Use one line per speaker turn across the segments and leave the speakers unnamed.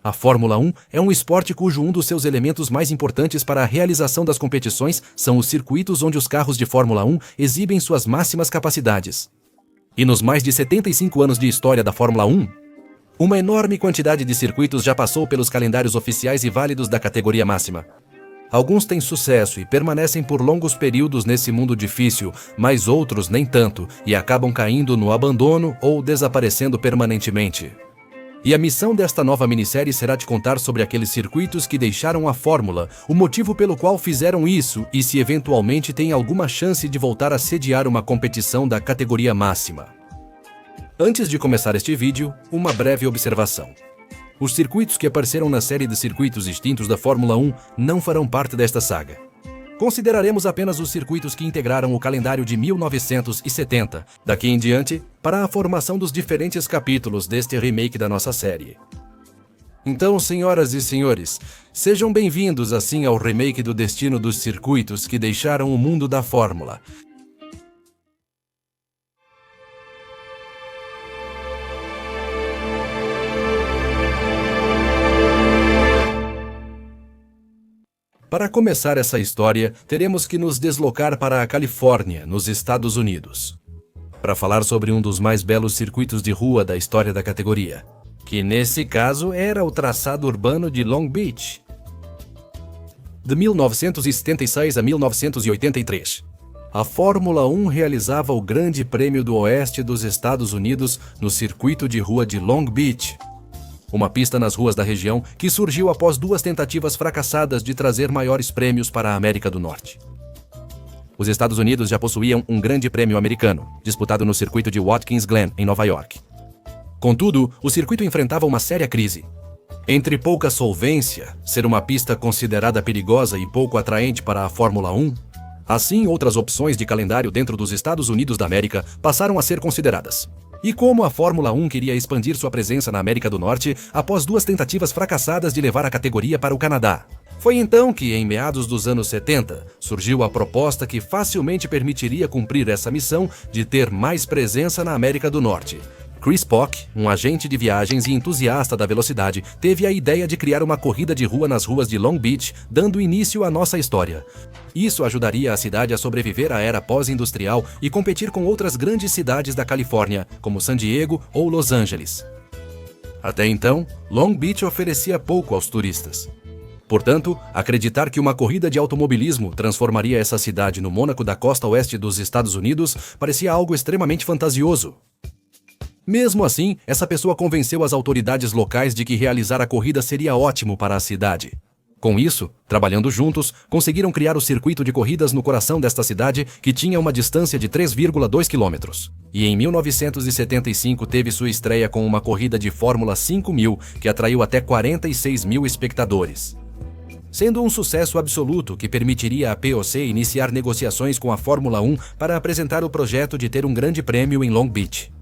A Fórmula 1 é um esporte cujo um dos seus elementos mais importantes para a realização das competições são os circuitos onde os carros de Fórmula 1 exibem suas máximas capacidades. E nos mais de 75 anos de história da Fórmula 1, uma enorme quantidade de circuitos já passou pelos calendários oficiais e válidos da categoria máxima. Alguns têm sucesso e permanecem por longos períodos nesse mundo difícil, mas outros nem tanto e acabam caindo no abandono ou desaparecendo permanentemente. E a missão desta nova minissérie será te contar sobre aqueles circuitos que deixaram a fórmula, o motivo pelo qual fizeram isso e se eventualmente tem alguma chance de voltar a sediar uma competição da categoria máxima. Antes de começar este vídeo, uma breve observação. Os circuitos que apareceram na série de circuitos extintos da Fórmula 1 não farão parte desta saga. Consideraremos apenas os circuitos que integraram o calendário de 1970, daqui em diante, para a formação dos diferentes capítulos deste remake da nossa série. Então, senhoras e senhores, sejam bem-vindos assim ao remake do destino dos circuitos que deixaram o mundo da Fórmula. Para começar essa história, teremos que nos deslocar para a Califórnia, nos Estados Unidos, para falar sobre um dos mais belos circuitos de rua da história da categoria, que nesse caso era o traçado urbano de Long Beach, de 1976 a 1983. A Fórmula 1 realizava o Grande Prêmio do Oeste dos Estados Unidos no circuito de rua de Long Beach, uma pista nas ruas da região que surgiu após duas tentativas fracassadas de trazer maiores prêmios para a América do Norte. Os Estados Unidos já possuíam um grande prêmio americano, disputado no circuito de Watkins Glen, em Nova York. Contudo, o circuito enfrentava uma séria crise. Entre pouca solvência, ser uma pista considerada perigosa e pouco atraente para a Fórmula 1, assim outras opções de calendário dentro dos Estados Unidos da América passaram a ser consideradas. E como a Fórmula 1 queria expandir sua presença na América do Norte após duas tentativas fracassadas de levar a categoria para o Canadá. Foi então que, em meados dos anos 70, surgiu a proposta que facilmente permitiria cumprir essa missão de ter mais presença na América do Norte. Chris Pock, um agente de viagens e entusiasta da velocidade, teve a ideia de criar uma corrida de rua nas ruas de Long Beach, dando início à nossa história. Isso ajudaria a cidade a sobreviver à era pós-industrial e competir com outras grandes cidades da Califórnia, como San Diego ou Los Angeles. Até então, Long Beach oferecia pouco aos turistas. Portanto, acreditar que uma corrida de automobilismo transformaria essa cidade no Mônaco da costa oeste dos Estados Unidos parecia algo extremamente fantasioso. Mesmo assim, essa pessoa convenceu as autoridades locais de que realizar a corrida seria ótimo para a cidade. Com isso, trabalhando juntos, conseguiram criar o circuito de corridas no coração desta cidade, que tinha uma distância de 3,2 km. E em 1975 teve sua estreia com uma corrida de Fórmula 5000, que atraiu até 46 mil espectadores. Sendo um sucesso absoluto que permitiria à POC iniciar negociações com a Fórmula 1 para apresentar o projeto de ter um grande prêmio em Long Beach.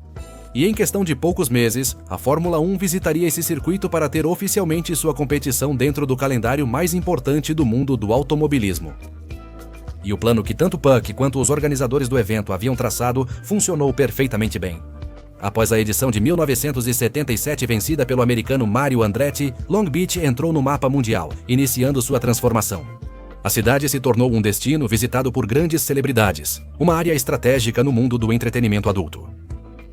E em questão de poucos meses, a Fórmula 1 visitaria esse circuito para ter oficialmente sua competição dentro do calendário mais importante do mundo do automobilismo. E o plano que tanto Puck quanto os organizadores do evento haviam traçado funcionou perfeitamente bem. Após a edição de 1977 vencida pelo americano Mario Andretti, Long Beach entrou no mapa mundial, iniciando sua transformação. A cidade se tornou um destino visitado por grandes celebridades, uma área estratégica no mundo do entretenimento adulto.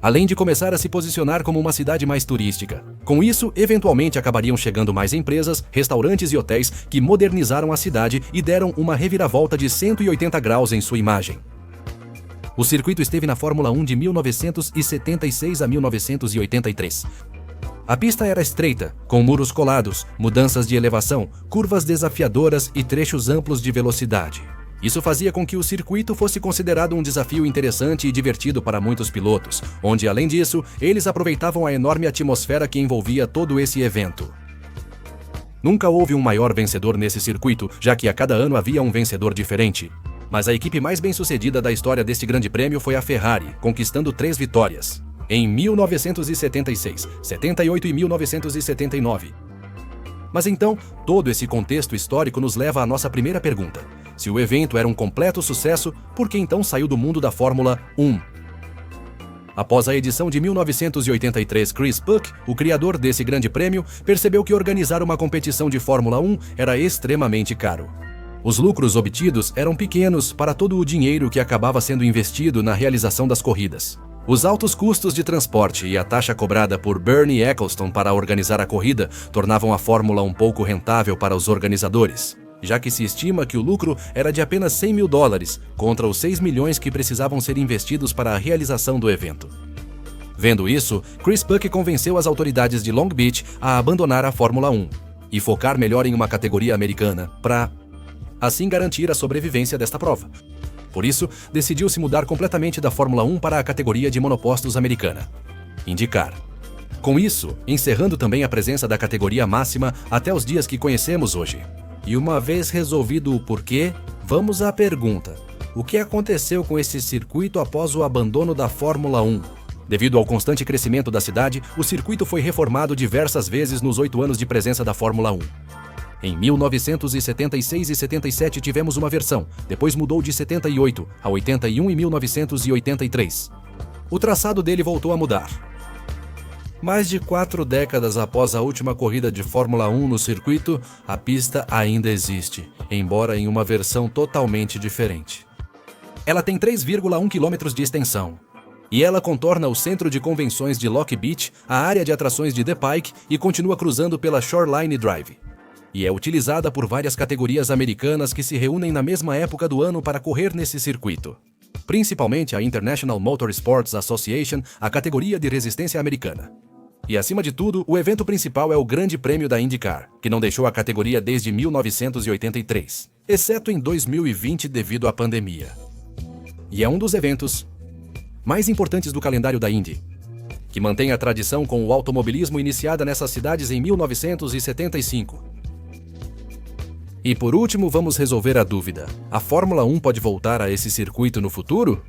Além de começar a se posicionar como uma cidade mais turística. Com isso, eventualmente acabariam chegando mais empresas, restaurantes e hotéis que modernizaram a cidade e deram uma reviravolta de 180 graus em sua imagem. O circuito esteve na Fórmula 1 de 1976 a 1983. A pista era estreita, com muros colados, mudanças de elevação, curvas desafiadoras e trechos amplos de velocidade. Isso fazia com que o circuito fosse considerado um desafio interessante e divertido para muitos pilotos, onde, além disso, eles aproveitavam a enorme atmosfera que envolvia todo esse evento. Nunca houve um maior vencedor nesse circuito, já que a cada ano havia um vencedor diferente. Mas a equipe mais bem-sucedida da história deste grande prêmio foi a Ferrari, conquistando 3 vitórias. Em 1976, 78 e 1979. Mas então, todo esse contexto histórico nos leva à nossa primeira pergunta. Se o evento era um completo sucesso, por que então saiu do mundo da Fórmula 1? Após a edição de 1983, Chris Buck, o criador desse grande prêmio, percebeu que organizar uma competição de Fórmula 1 era extremamente caro. Os lucros obtidos eram pequenos para todo o dinheiro que acabava sendo investido na realização das corridas. Os altos custos de transporte e a taxa cobrada por Bernie Ecclestone para organizar a corrida tornavam a Fórmula um pouco rentável para os organizadores, já que se estima que o lucro era de apenas $100 mil, contra os 6 milhões que precisavam ser investidos para a realização do evento. Vendo isso, Chris Buck convenceu as autoridades de Long Beach a abandonar a Fórmula 1 e focar melhor em uma categoria americana para, assim, garantir a sobrevivência desta prova. Por isso, decidiu se mudar completamente da Fórmula 1 para a categoria de monopostos americana, IndyCar. Com isso, encerrando também a presença da categoria máxima até os dias que conhecemos hoje. E uma vez resolvido o porquê, vamos à pergunta: o que aconteceu com esse circuito após o abandono da Fórmula 1? Devido ao constante crescimento da cidade, o circuito foi reformado diversas vezes nos 8 anos de presença da Fórmula 1. Em 1976 e 77 tivemos uma versão, depois mudou de 78 a 81 em 1983. O traçado dele voltou a mudar. Mais de 4 décadas após a última corrida de Fórmula 1 no circuito, a pista ainda existe, embora em uma versão totalmente diferente. Ela tem 3,1 km de extensão, e ela contorna o centro de convenções de Lock Beach, a área de atrações de The Pike e continua cruzando pela Shoreline Drive. E é utilizada por várias categorias americanas que se reúnem na mesma época do ano para correr nesse circuito. Principalmente a International Motorsports Association, a categoria de resistência americana. E acima de tudo, o evento principal é o Grande Prêmio da IndyCar, que não deixou a categoria desde 1983, exceto em 2020 devido à pandemia. E é um dos eventos mais importantes do calendário da Indy, que mantém a tradição com o automobilismo iniciada nessas cidades em 1975. E por último, vamos resolver a dúvida: a Fórmula 1 pode voltar a esse circuito no futuro?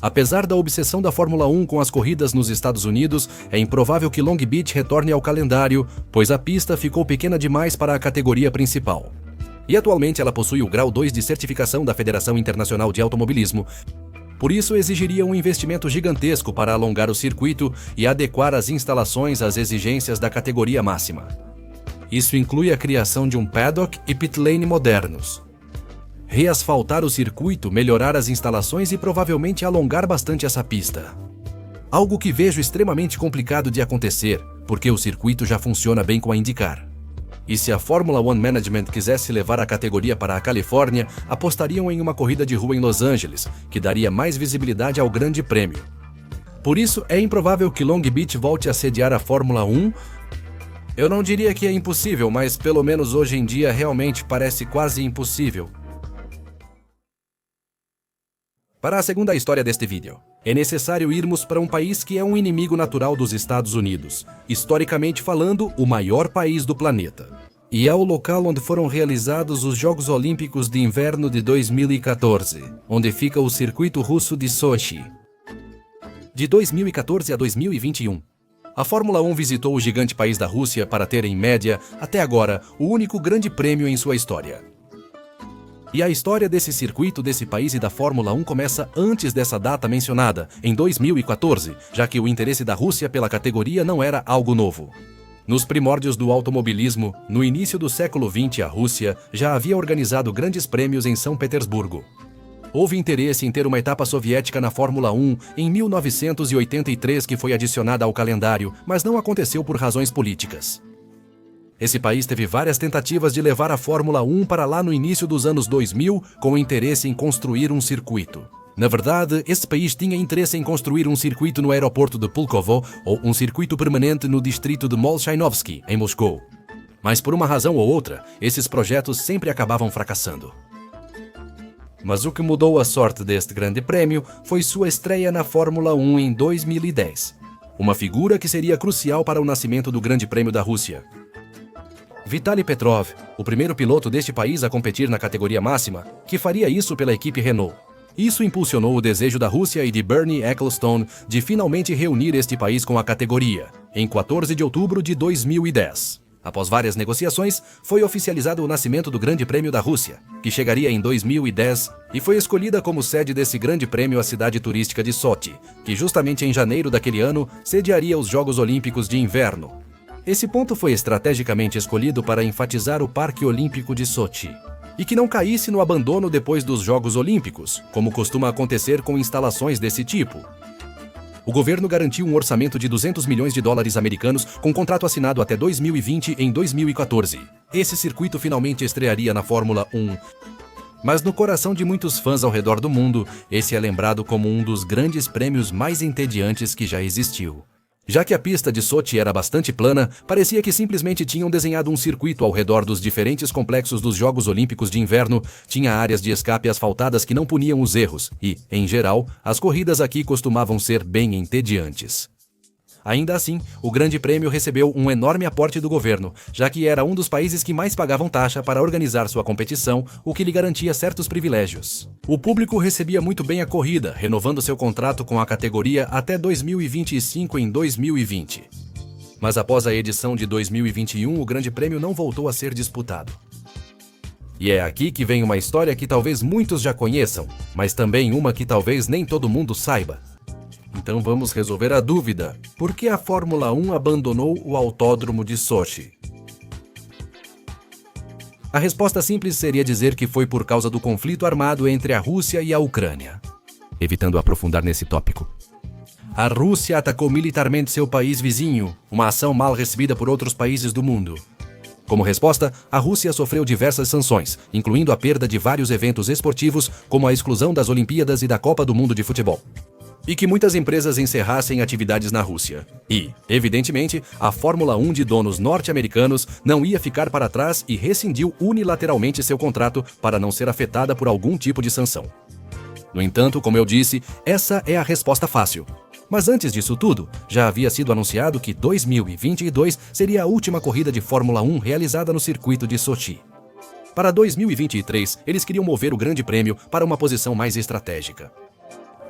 Apesar da obsessão da Fórmula 1 com as corridas nos Estados Unidos, é improvável que Long Beach retorne ao calendário, pois a pista ficou pequena demais para a categoria principal. E atualmente ela possui o grau 2 de certificação da Federação Internacional de Automobilismo. Por isso exigiria um investimento gigantesco para alongar o circuito e adequar as instalações às exigências da categoria máxima. Isso inclui a criação de um paddock e pit lane modernos, reasfaltar o circuito, melhorar as instalações e provavelmente alongar bastante essa pista. Algo que vejo extremamente complicado de acontecer, porque o circuito já funciona bem com a IndyCar. E se a Fórmula 1 Management quisesse levar a categoria para a Califórnia, apostariam em uma corrida de rua em Los Angeles, que daria mais visibilidade ao Grande Prêmio. Por isso, é improvável que Long Beach volte a sediar a Fórmula 1. Eu não diria que é impossível, mas pelo menos hoje em dia realmente parece quase impossível. Para a segunda história deste vídeo, é necessário irmos para um país que é um inimigo natural dos Estados Unidos, historicamente falando, o maior país do planeta. E é o local onde foram realizados os Jogos Olímpicos de Inverno de 2014, onde fica o circuito russo de Sochi. De 2014 a 2021, a Fórmula 1 visitou o gigante país da Rússia para ter, em média, até agora, o único grande prêmio em sua história. E a história desse circuito, desse país e da Fórmula 1 começa antes dessa data mencionada, em 2014, já que o interesse da Rússia pela categoria não era algo novo. Nos primórdios do automobilismo, no início do século XX, a Rússia já havia organizado grandes prêmios em São Petersburgo. Houve interesse em ter uma etapa soviética na Fórmula 1 em 1983, que foi adicionada ao calendário, mas não aconteceu por razões políticas. Esse país teve várias tentativas de levar a Fórmula 1 para lá no início dos anos 2000, com interesse em construir um circuito. Na verdade, esse país tinha interesse em construir um circuito no aeroporto de Pulkovo ou um circuito permanente no distrito de Molchanovsky, em Moscou. Mas por uma razão ou outra, esses projetos sempre acabavam fracassando. Mas o que mudou a sorte deste grande prêmio foi sua estreia na Fórmula 1 em 2010. Uma figura que seria crucial para o nascimento do Grande Prêmio da Rússia. Vitaly Petrov, o primeiro piloto deste país a competir na categoria máxima, que faria isso pela equipe Renault. Isso impulsionou o desejo da Rússia e de Bernie Ecclestone de finalmente reunir este país com a categoria, em 14 de outubro de 2010. Após várias negociações, foi oficializado o nascimento do Grande Prêmio da Rússia, que chegaria em 2010, e foi escolhida como sede desse grande prêmio a cidade turística de Sochi, que justamente em janeiro daquele ano sediaria os Jogos Olímpicos de Inverno. Esse ponto foi estrategicamente escolhido para enfatizar o Parque Olímpico de Sochi, e que não caísse no abandono depois dos Jogos Olímpicos, como costuma acontecer com instalações desse tipo. O governo garantiu um orçamento de 200 milhões de dólares americanos com contrato assinado até 2020 em 2014. Esse circuito finalmente estrearia na Fórmula 1. Mas no coração de muitos fãs ao redor do mundo, esse é lembrado como um dos grandes prêmios mais entediantes que já existiu. Já que a pista de Sochi era bastante plana, parecia que simplesmente tinham desenhado um circuito ao redor dos diferentes complexos dos Jogos Olímpicos de Inverno, tinha áreas de escape asfaltadas que não puniam os erros e, em geral, as corridas aqui costumavam ser bem entediantes. Ainda assim, o Grande Prêmio recebeu um enorme aporte do governo, já que era um dos países que mais pagavam taxa para organizar sua competição, o que lhe garantia certos privilégios. O público recebia muito bem a corrida, renovando seu contrato com a categoria até 2025 em 2020. Mas após a edição de 2021, o Grande Prêmio não voltou a ser disputado. E é aqui que vem uma história que talvez muitos já conheçam, mas também uma que talvez nem todo mundo saiba. Então vamos resolver a dúvida: por que a Fórmula 1 abandonou o Autódromo de Sochi? A resposta simples seria dizer que foi por causa do conflito armado entre a Rússia e a Ucrânia. Evitando aprofundar nesse tópico. A Rússia atacou militarmente seu país vizinho, uma ação mal recebida por outros países do mundo. Como resposta, a Rússia sofreu diversas sanções, incluindo a perda de vários eventos esportivos, como a exclusão das Olimpíadas e da Copa do Mundo de Futebol. E que muitas empresas encerrassem atividades na Rússia. E, evidentemente, a Fórmula 1 de donos norte-americanos não ia ficar para trás e rescindiu unilateralmente seu contrato para não ser afetada por algum tipo de sanção. No entanto, como eu disse, essa é a resposta fácil. Mas antes disso tudo, já havia sido anunciado que 2022 seria a última corrida de Fórmula 1 realizada no circuito de Sochi. Para 2023, eles queriam mover o Grande Prêmio para uma posição mais estratégica.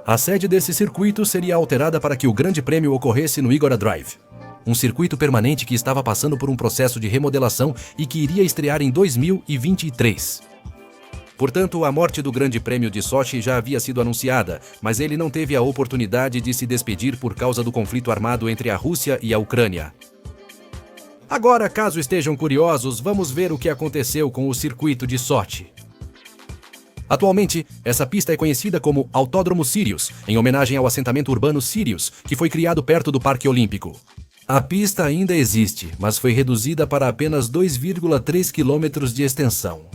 A sede desse circuito seria alterada para que o Grande Prêmio ocorresse no Igora Drive, um circuito permanente que estava passando por um processo de remodelação e que iria estrear em 2023. Portanto, a morte do Grande Prêmio de Sochi já havia sido anunciada, mas ele não teve a oportunidade de se despedir por causa do conflito armado entre a Rússia e a Ucrânia. Agora, caso estejam curiosos, vamos ver o que aconteceu com o circuito de Sochi. Atualmente, essa pista é conhecida como Autódromo Sirius, em homenagem ao assentamento urbano Sirius, que foi criado perto do Parque Olímpico. A pista ainda existe, mas foi reduzida para apenas 2,3 quilômetros de extensão.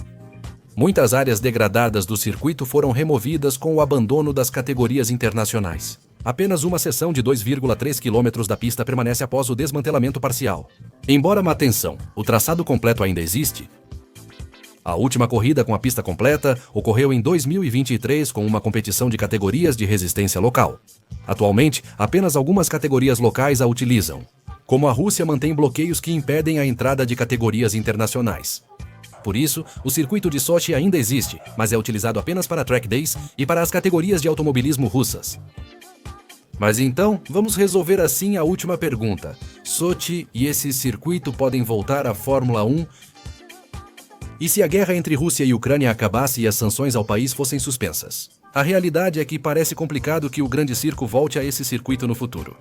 Muitas áreas degradadas do circuito foram removidas com o abandono das categorias internacionais. Apenas uma seção de 2,3 quilômetros da pista permanece após o desmantelamento parcial. Embora, atenção, o traçado completo ainda existe. A última corrida com a pista completa ocorreu em 2023 com uma competição de categorias de resistência local. Atualmente, apenas algumas categorias locais a utilizam, como a Rússia mantém bloqueios que impedem a entrada de categorias internacionais. Por isso, o circuito de Sochi ainda existe, mas é utilizado apenas para track days e para as categorias de automobilismo russas. Mas então, vamos resolver assim a última pergunta. Sochi e esse circuito podem voltar à Fórmula 1? E se a guerra entre Rússia e Ucrânia acabasse e as sanções ao país fossem suspensas? A realidade é que parece complicado que o Grande Circo volte a esse circuito no futuro.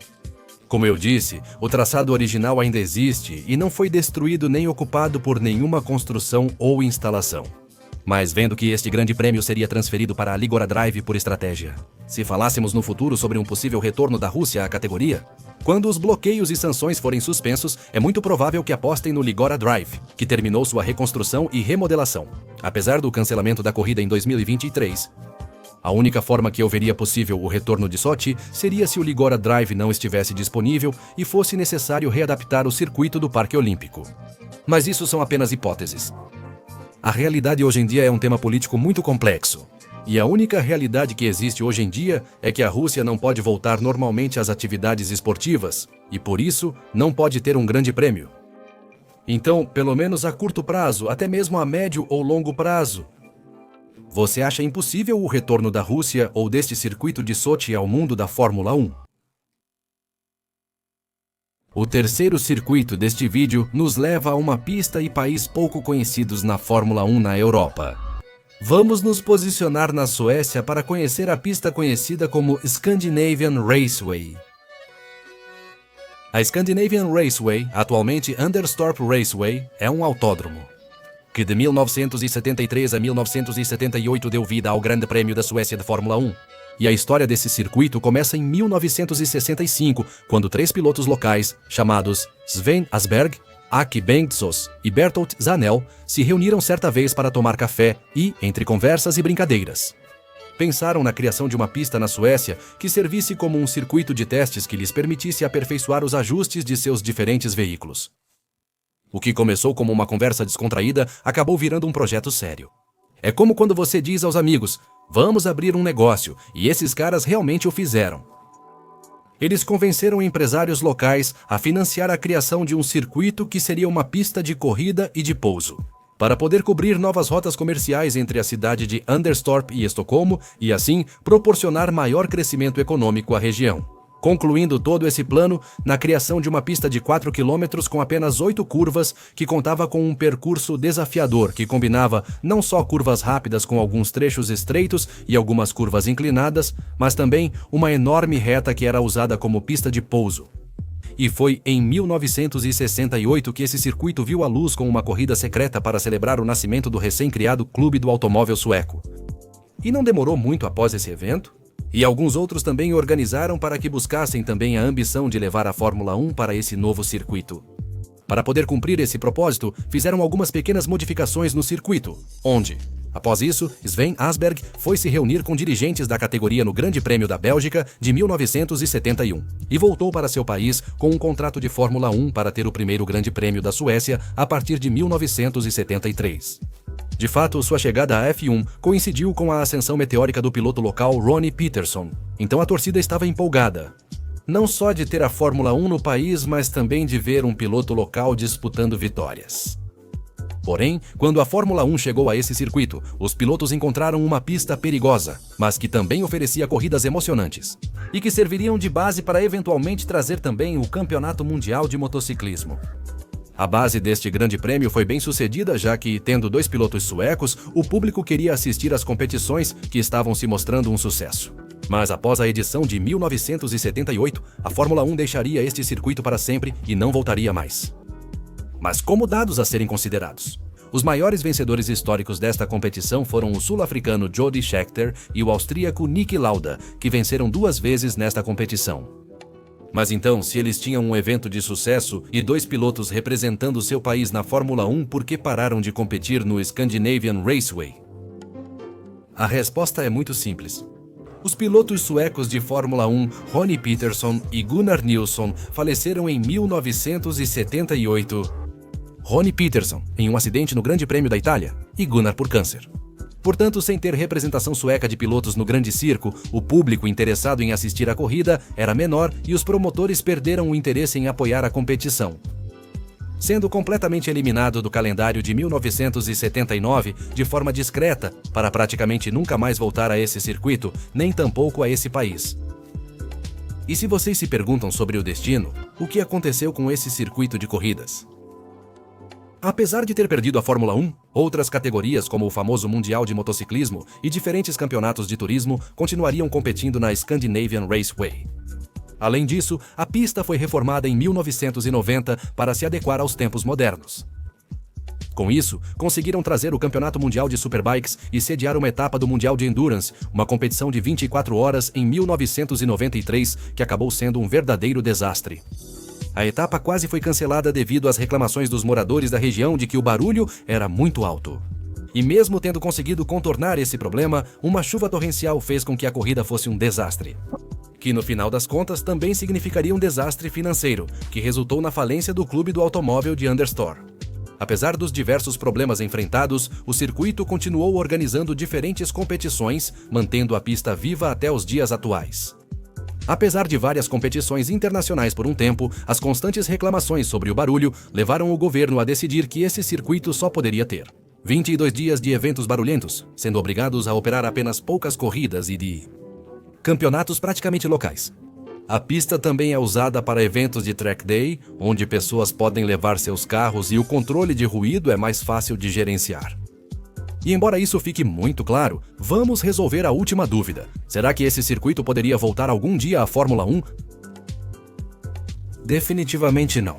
Como eu disse, o traçado original ainda existe e não foi destruído nem ocupado por nenhuma construção ou instalação. Mas vendo que este grande prêmio seria transferido para a Ligora Drive por estratégia. Se falássemos no futuro sobre um possível retorno da Rússia à categoria, quando os bloqueios e sanções forem suspensos, é muito provável que apostem no Ligora Drive, que terminou sua reconstrução e remodelação. Apesar do cancelamento da corrida em 2023, a única forma que eu veria possível o retorno de Sochi seria se o Ligora Drive não estivesse disponível e fosse necessário readaptar o circuito do Parque Olímpico. Mas isso são apenas hipóteses. A realidade hoje em dia é um tema político muito complexo. E a única realidade que existe hoje em dia é que a Rússia não pode voltar normalmente às atividades esportivas e, por isso, não pode ter um grande prêmio. Então, pelo menos a curto prazo, até mesmo a médio ou longo prazo, você acha impossível o retorno da Rússia ou deste circuito de Sochi ao mundo da Fórmula 1? O terceiro circuito deste vídeo nos leva a uma pista e país pouco conhecidos na Fórmula 1 na Europa. Vamos nos posicionar na Suécia para conhecer a pista conhecida como Scandinavian Raceway. A Scandinavian Raceway, atualmente Anderstorp Raceway, é um autódromo que de 1973 a 1978 deu vida ao Grande Prêmio da Suécia de Fórmula 1. E a história desse circuito começa em 1965, quando 3 pilotos locais, chamados Sven Asberg, Aki Bengtsos e Bertolt Zanel, se reuniram certa vez para tomar café e, entre conversas e brincadeiras, pensaram na criação de uma pista na Suécia que servisse como um circuito de testes que lhes permitisse aperfeiçoar os ajustes de seus diferentes veículos. O que começou como uma conversa descontraída acabou virando um projeto sério. É como quando você diz aos amigos: vamos abrir um negócio, e esses caras realmente o fizeram. Eles convenceram empresários locais a financiar a criação de um circuito que seria uma pista de corrida e de pouso, para poder cobrir novas rotas comerciais entre a cidade de Anderstorp e Estocolmo e, assim, proporcionar maior crescimento econômico à região. Concluindo todo esse plano na criação de uma pista de 4 km com apenas 8 curvas, que contava com um percurso desafiador que combinava não só curvas rápidas com alguns trechos estreitos e algumas curvas inclinadas, mas também uma enorme reta que era usada como pista de pouso. E foi em 1968 que esse circuito viu a luz com uma corrida secreta para celebrar o nascimento do recém-criado Clube do Automóvel Sueco. E não demorou muito após esse evento, e alguns outros também organizaram para que buscassem também a ambição de levar a Fórmula 1 para esse novo circuito. Para poder cumprir esse propósito, fizeram algumas pequenas modificações no circuito, onde, após isso, Sven Asberg foi se reunir com dirigentes da categoria no Grande Prêmio da Bélgica de 1971 e voltou para seu país com um contrato de Fórmula 1 para ter o primeiro Grande Prêmio da Suécia a partir de 1973. De fato, sua chegada à F1 coincidiu com a ascensão meteórica do piloto local Ronnie Peterson, então a torcida estava empolgada. Não só de ter a Fórmula 1 no país, mas também de ver um piloto local disputando vitórias. Porém, quando a Fórmula 1 chegou a esse circuito, os pilotos encontraram uma pista perigosa, mas que também oferecia corridas emocionantes, e que serviriam de base para eventualmente trazer também o Campeonato Mundial de Motociclismo. A base deste grande prêmio foi bem sucedida, já que, tendo 2 pilotos suecos, o público queria assistir às competições que estavam se mostrando um sucesso. Mas após a edição de 1978, a Fórmula 1 deixaria este circuito para sempre e não voltaria mais. Mas como dados a serem considerados? Os maiores vencedores históricos desta competição foram o sul-africano Jody Scheckter e o austríaco Niki Lauda, que venceram 2 vezes nesta competição. Mas então, se eles tinham um evento de sucesso e 2 pilotos representando seu país na Fórmula 1, por que pararam de competir no Scandinavian Raceway? A resposta é muito simples. Os pilotos suecos de Fórmula 1, Ronnie Peterson e Gunnar Nilsson, faleceram em 1978. Ronnie Peterson, em um acidente no Grande Prêmio da Itália, e Gunnar por câncer. Portanto, sem ter representação sueca de pilotos no grande circo, o público interessado em assistir à corrida era menor e os promotores perderam o interesse em apoiar a competição. Sendo completamente eliminado do calendário de 1979 de forma discreta para praticamente nunca mais voltar a esse circuito, nem tampouco a esse país. E se vocês se perguntam sobre o destino, o que aconteceu com esse circuito de corridas? Apesar de ter perdido a Fórmula 1, outras categorias como o famoso Mundial de Motociclismo e diferentes campeonatos de turismo continuariam competindo na Scandinavian Raceway. Além disso, a pista foi reformada em 1990 para se adequar aos tempos modernos. Com isso, conseguiram trazer o Campeonato Mundial de Superbikes e sediar uma etapa do Mundial de Endurance, uma competição de 24 horas em 1993 que acabou sendo um verdadeiro desastre. A etapa quase foi cancelada devido às reclamações dos moradores da região de que o barulho era muito alto. E mesmo tendo conseguido contornar esse problema, uma chuva torrencial fez com que a corrida fosse um desastre, que no final das contas também significaria um desastre financeiro, que resultou na falência do Clube do Automóvel de Anderstorp. Apesar dos diversos problemas enfrentados, o circuito continuou organizando diferentes competições, mantendo a pista viva até os dias atuais. Apesar de várias competições internacionais por um tempo, as constantes reclamações sobre o barulho levaram o governo a decidir que esse circuito só poderia ter 22 dias de eventos barulhentos, sendo obrigados a operar apenas poucas corridas e de campeonatos praticamente locais. A pista também é usada para eventos de track day, onde pessoas podem levar seus carros e o controle de ruído é mais fácil de gerenciar. E embora isso fique muito claro, vamos resolver a última dúvida. Será que esse circuito poderia voltar algum dia à Fórmula 1? Definitivamente não.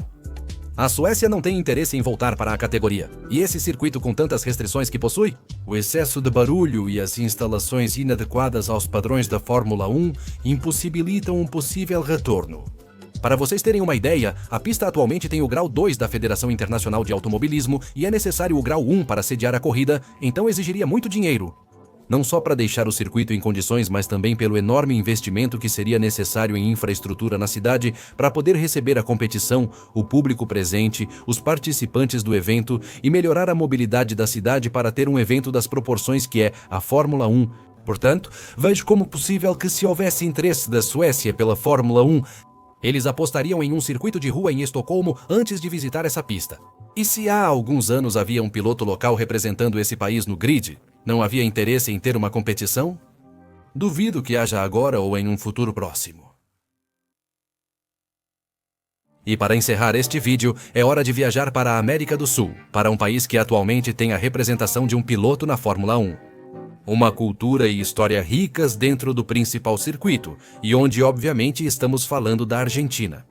A Suécia não tem interesse em voltar para a categoria. E esse circuito com tantas restrições que possui? O excesso de barulho e as instalações inadequadas aos padrões da Fórmula 1 impossibilitam um possível retorno. Para vocês terem uma ideia, a pista atualmente tem o grau 2 da Federação Internacional de Automobilismo e é necessário o grau 1 para sediar a corrida, então exigiria muito dinheiro. Não só para deixar o circuito em condições, mas também pelo enorme investimento que seria necessário em infraestrutura na cidade para poder receber a competição, o público presente, os participantes do evento e melhorar a mobilidade da cidade para ter um evento das proporções que é a Fórmula 1. Portanto, vejo como possível que se houvesse interesse da Suécia pela Fórmula 1, eles apostariam em um circuito de rua em Estocolmo antes de visitar essa pista. E se há alguns anos havia um piloto local representando esse país no grid, não havia interesse em ter uma competição? Duvido que haja agora ou em um futuro próximo. E para encerrar este vídeo, é hora de viajar para a América do Sul, para um país que atualmente tem a representação de um piloto na Fórmula 1. Uma cultura e história ricas dentro do principal circuito, e onde obviamente estamos falando da Argentina.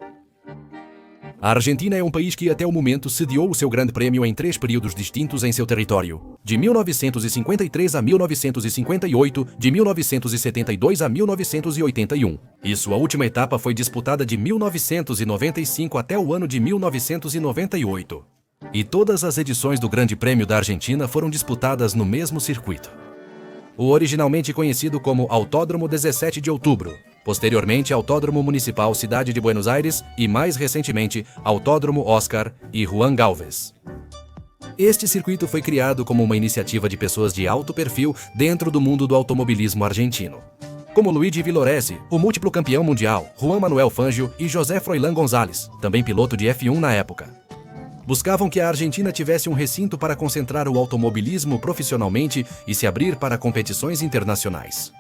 A Argentina é um país que até o momento sediou o seu grande prêmio em 3 períodos distintos em seu território, de 1953 a 1958, de 1972 a 1981. E sua última etapa foi disputada de 1995 até o ano de 1998. E todas as edições do Grande Prêmio da Argentina foram disputadas no mesmo circuito. O originalmente conhecido como Autódromo 17 de Outubro, posteriormente Autódromo Municipal Cidade de Buenos Aires e, mais recentemente, Autódromo Oscar e Juan Galvez. Este circuito foi criado como uma iniciativa de pessoas de alto perfil dentro do mundo do automobilismo argentino, como Luigi Villoresi, o múltiplo campeão mundial, Juan Manuel Fangio e José Froilán González, também piloto de F1 na época. Buscavam que a Argentina tivesse um recinto para concentrar o automobilismo profissionalmente e se abrir para competições internacionais.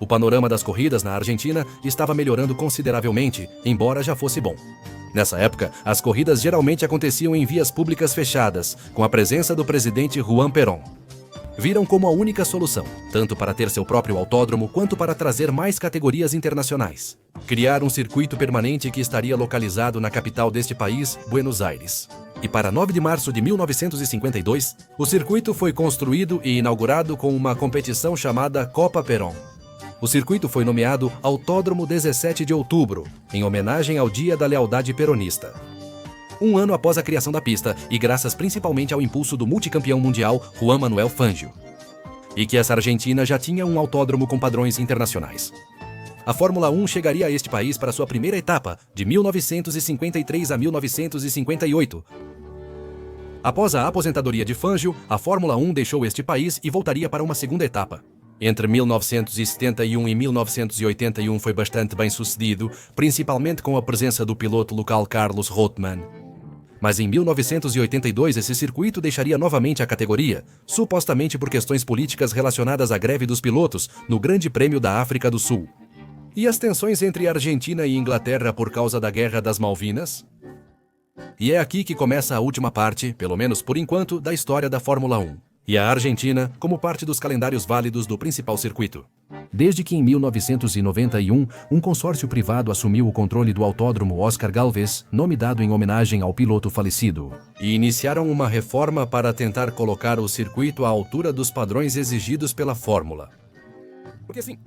O panorama das corridas na Argentina estava melhorando consideravelmente, embora já fosse bom. Nessa época, as corridas geralmente aconteciam em vias públicas fechadas, com a presença do presidente Juan Perón. Viram como a única solução, tanto para ter seu próprio autódromo quanto para trazer mais categorias internacionais. Criar um circuito permanente que estaria localizado na capital deste país, Buenos Aires. E para 9 de março de 1952, o circuito foi construído e inaugurado com uma competição chamada Copa Perón. O circuito foi nomeado Autódromo 17 de Outubro, em homenagem ao Dia da Lealdade Peronista. Um ano após a criação da pista, e graças principalmente ao impulso do multicampeão mundial Juan Manuel Fangio. E que essa Argentina já tinha um autódromo com padrões internacionais. A Fórmula 1 chegaria a este país para sua primeira etapa, de 1953 a 1958. Após a aposentadoria de Fangio, a Fórmula 1 deixou este país e voltaria para uma segunda etapa. Entre 1971 e 1981 foi bastante bem sucedido, principalmente com a presença do piloto local Carlos Rothman. Mas em 1982 esse circuito deixaria novamente a categoria, supostamente por questões políticas relacionadas à greve dos pilotos no Grande Prêmio da África do Sul. E as tensões entre Argentina e Inglaterra por causa da Guerra das Malvinas? E é aqui que começa a última parte, pelo menos por enquanto, da história da Fórmula 1. E a Argentina como parte dos calendários válidos do principal circuito. Desde que em 1991, um consórcio privado assumiu o controle do autódromo Oscar Galvez, nome dado em homenagem ao piloto falecido. E iniciaram uma reforma para tentar colocar o circuito à altura dos padrões exigidos pela Fórmula. Porque sim,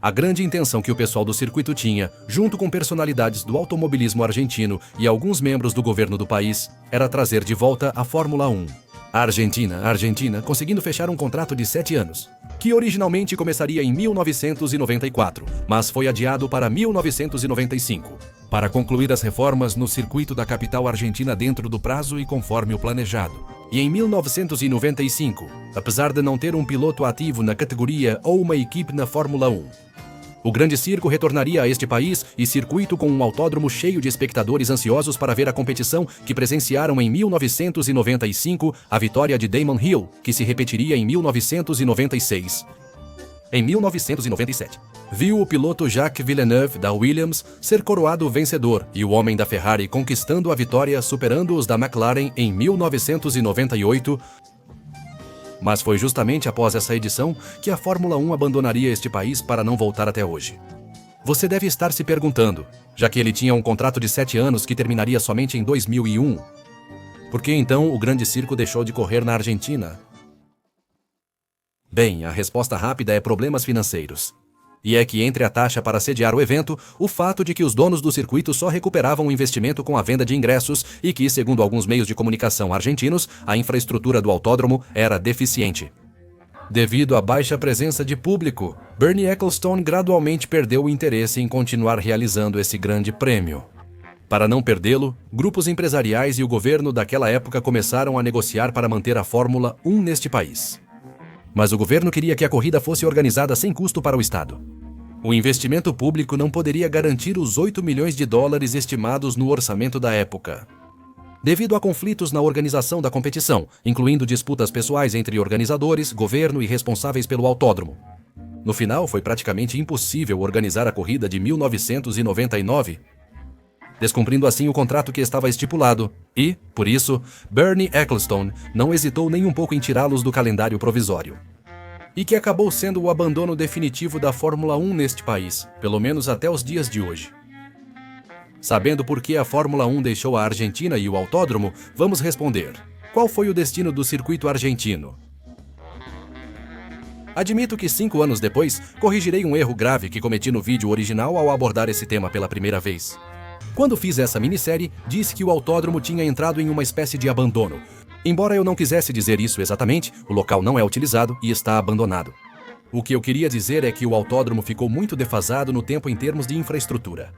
a grande intenção que o pessoal do circuito tinha, junto com personalidades do automobilismo argentino e alguns membros do governo do país, era trazer de volta a Fórmula 1. A Argentina conseguindo fechar um contrato de 7 anos, que originalmente começaria em 1994, mas foi adiado para 1995, para concluir as reformas no circuito da capital argentina dentro do prazo e conforme o planejado. E em 1995, apesar de não ter um piloto ativo na categoria ou uma equipe na Fórmula 1, o Grande Circo retornaria a este país e circuito com um autódromo cheio de espectadores ansiosos para ver a competição que presenciaram em 1995 a vitória de Damon Hill, que se repetiria em 1996. Em 1997. viu o piloto Jacques Villeneuve, da Williams, ser coroado vencedor e o homem da Ferrari conquistando a vitória, superando os da McLaren em 1998. Mas foi justamente após essa edição que a Fórmula 1 abandonaria este país para não voltar até hoje. Você deve estar se perguntando, já que ele tinha um contrato de 7 anos que terminaria somente em 2001, por que então o grande circo deixou de correr na Argentina? Bem, a resposta rápida é problemas financeiros. E é que entre a taxa para sediar o evento, o fato de que os donos do circuito só recuperavam o investimento com a venda de ingressos e que, segundo alguns meios de comunicação argentinos, a infraestrutura do autódromo era deficiente. Devido à baixa presença de público, Bernie Ecclestone gradualmente perdeu o interesse em continuar realizando esse grande prêmio. Para não perdê-lo, grupos empresariais e o governo daquela época começaram a negociar para manter a Fórmula 1 neste país. Mas o governo queria que a corrida fosse organizada sem custo para o Estado. O investimento público não poderia garantir os 8 milhões de dólares estimados no orçamento da época. Devido a conflitos na organização da competição, incluindo disputas pessoais entre organizadores, governo e responsáveis pelo autódromo. No final, foi praticamente impossível organizar a corrida de 1999, descumprindo assim o contrato que estava estipulado, e, por isso, Bernie Ecclestone não hesitou nem um pouco em tirá-los do calendário provisório. E que acabou sendo o abandono definitivo da Fórmula 1 neste país, pelo menos até os dias de hoje. Sabendo por que a Fórmula 1 deixou a Argentina e o autódromo, vamos responder: qual foi o destino do circuito argentino? Admito que 5 anos depois, corrigirei um erro grave que cometi no vídeo original ao abordar esse tema pela primeira vez. Quando fiz essa minissérie, disse que o autódromo tinha entrado em uma espécie de abandono. Embora eu não quisesse dizer isso exatamente, o local não é utilizado e está abandonado. O que eu queria dizer é que o autódromo ficou muito defasado no tempo em termos de infraestrutura.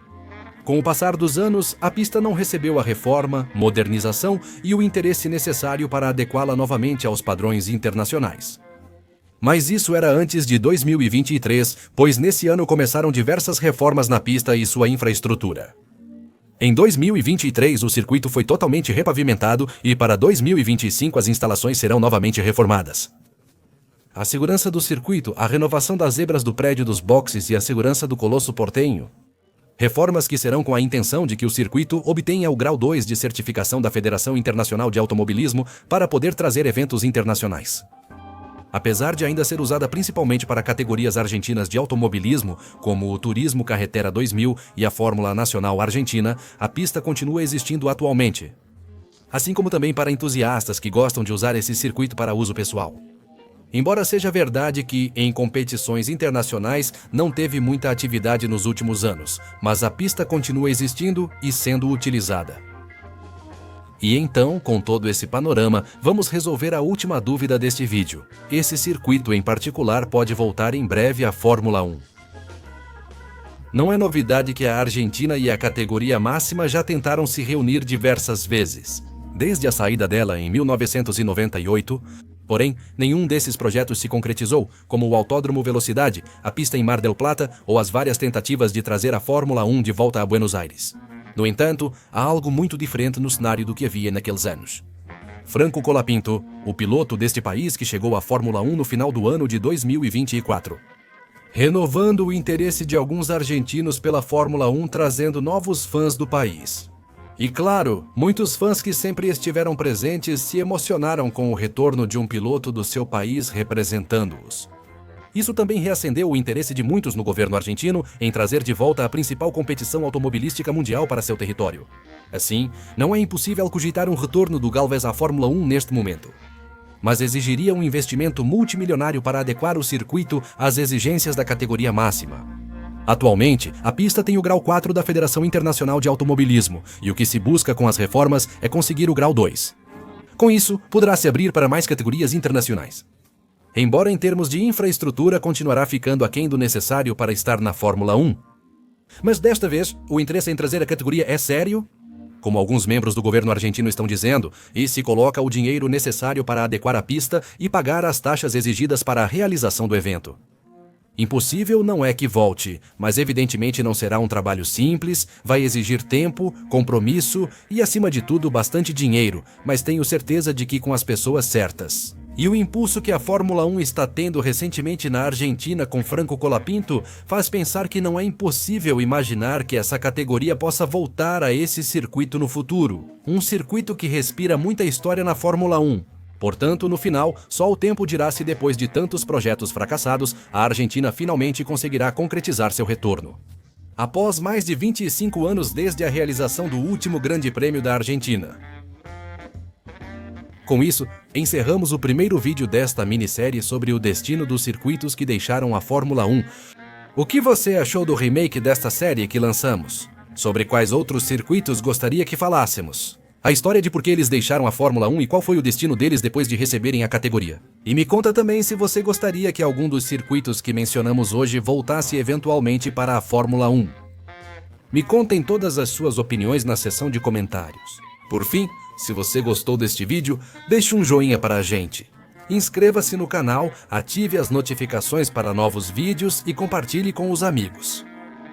Com o passar dos anos, a pista não recebeu a reforma, modernização e o interesse necessário para adequá-la novamente aos padrões internacionais. Mas isso era antes de 2023, pois nesse ano começaram diversas reformas na pista e sua infraestrutura. Em 2023, o circuito foi totalmente repavimentado e para 2025 as instalações serão novamente reformadas. A segurança do circuito, a renovação das zebras do prédio dos boxes e a segurança do Colosso Porteño. Reformas que serão com a intenção de que o circuito obtenha o grau 2 de certificação da Federação Internacional de Automobilismo para poder trazer eventos internacionais. Apesar de ainda ser usada principalmente para categorias argentinas de automobilismo, como o Turismo Carretera 2000 e a Fórmula Nacional Argentina, a pista continua existindo atualmente. Assim como também para entusiastas que gostam de usar esse circuito para uso pessoal. Embora seja verdade que, em competições internacionais, não teve muita atividade nos últimos anos, mas a pista continua existindo e sendo utilizada. E então, com todo esse panorama, vamos resolver a última dúvida deste vídeo. Esse circuito em particular pode voltar em breve à Fórmula 1. Não é novidade que a Argentina e a categoria máxima já tentaram se reunir diversas vezes, desde a saída dela em 1998, porém, nenhum desses projetos se concretizou, como o Autódromo Velocidade, a pista em Mar del Plata ou as várias tentativas de trazer a Fórmula 1 de volta a Buenos Aires. No entanto, há algo muito diferente no cenário do que havia naqueles anos. Franco Colapinto, o piloto deste país que chegou à Fórmula 1 no final do ano de 2024. Renovando o interesse de alguns argentinos pela Fórmula 1, trazendo novos fãs do país. E claro, muitos fãs que sempre estiveram presentes se emocionaram com o retorno de um piloto do seu país representando-os. Isso também reacendeu o interesse de muitos no governo argentino em trazer de volta a principal competição automobilística mundial para seu território. Assim, não é impossível cogitar um retorno do Gálvez à Fórmula 1 neste momento. Mas exigiria um investimento multimilionário para adequar o circuito às exigências da categoria máxima. Atualmente, a pista tem o grau 4 da Federação Internacional de Automobilismo, e o que se busca com as reformas é conseguir o grau 2. Com isso, poderá se abrir para mais categorias internacionais. Embora em termos de infraestrutura continuará ficando aquém do necessário para estar na Fórmula 1. Mas desta vez, o interesse em trazer a categoria é sério? Como alguns membros do governo argentino estão dizendo, e se coloca o dinheiro necessário para adequar a pista e pagar as taxas exigidas para a realização do evento. Impossível não é que volte, mas evidentemente não será um trabalho simples, vai exigir tempo, compromisso e, acima de tudo, bastante dinheiro, mas tenho certeza de que com as pessoas certas. E o impulso que a Fórmula 1 está tendo recentemente na Argentina com Franco Colapinto faz pensar que não é impossível imaginar que essa categoria possa voltar a esse circuito no futuro. Um circuito que respira muita história na Fórmula 1. Portanto, no final, só o tempo dirá se depois de tantos projetos fracassados, a Argentina finalmente conseguirá concretizar seu retorno. Após mais de 25 anos desde a realização do último Grande Prêmio da Argentina. Com isso, encerramos o primeiro vídeo desta minissérie sobre o destino dos circuitos que deixaram a Fórmula 1. O que você achou do remake desta série que lançamos? Sobre quais outros circuitos gostaria que falássemos? A história de por que eles deixaram a Fórmula 1 e qual foi o destino deles depois de receberem a categoria. E me conta também se você gostaria que algum dos circuitos que mencionamos hoje voltasse eventualmente para a Fórmula 1. Me contem todas as suas opiniões na seção de comentários. Por fim, se você gostou deste vídeo, deixe um joinha para a gente. Inscreva-se no canal, ative as notificações para novos vídeos e compartilhe com os amigos.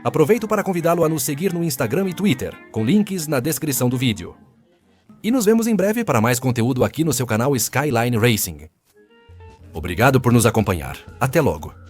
Aproveito para convidá-lo a nos seguir no Instagram e Twitter, com links na descrição do vídeo. E nos vemos em breve para mais conteúdo aqui no seu canal Skyline Racing. Obrigado por nos acompanhar. Até logo.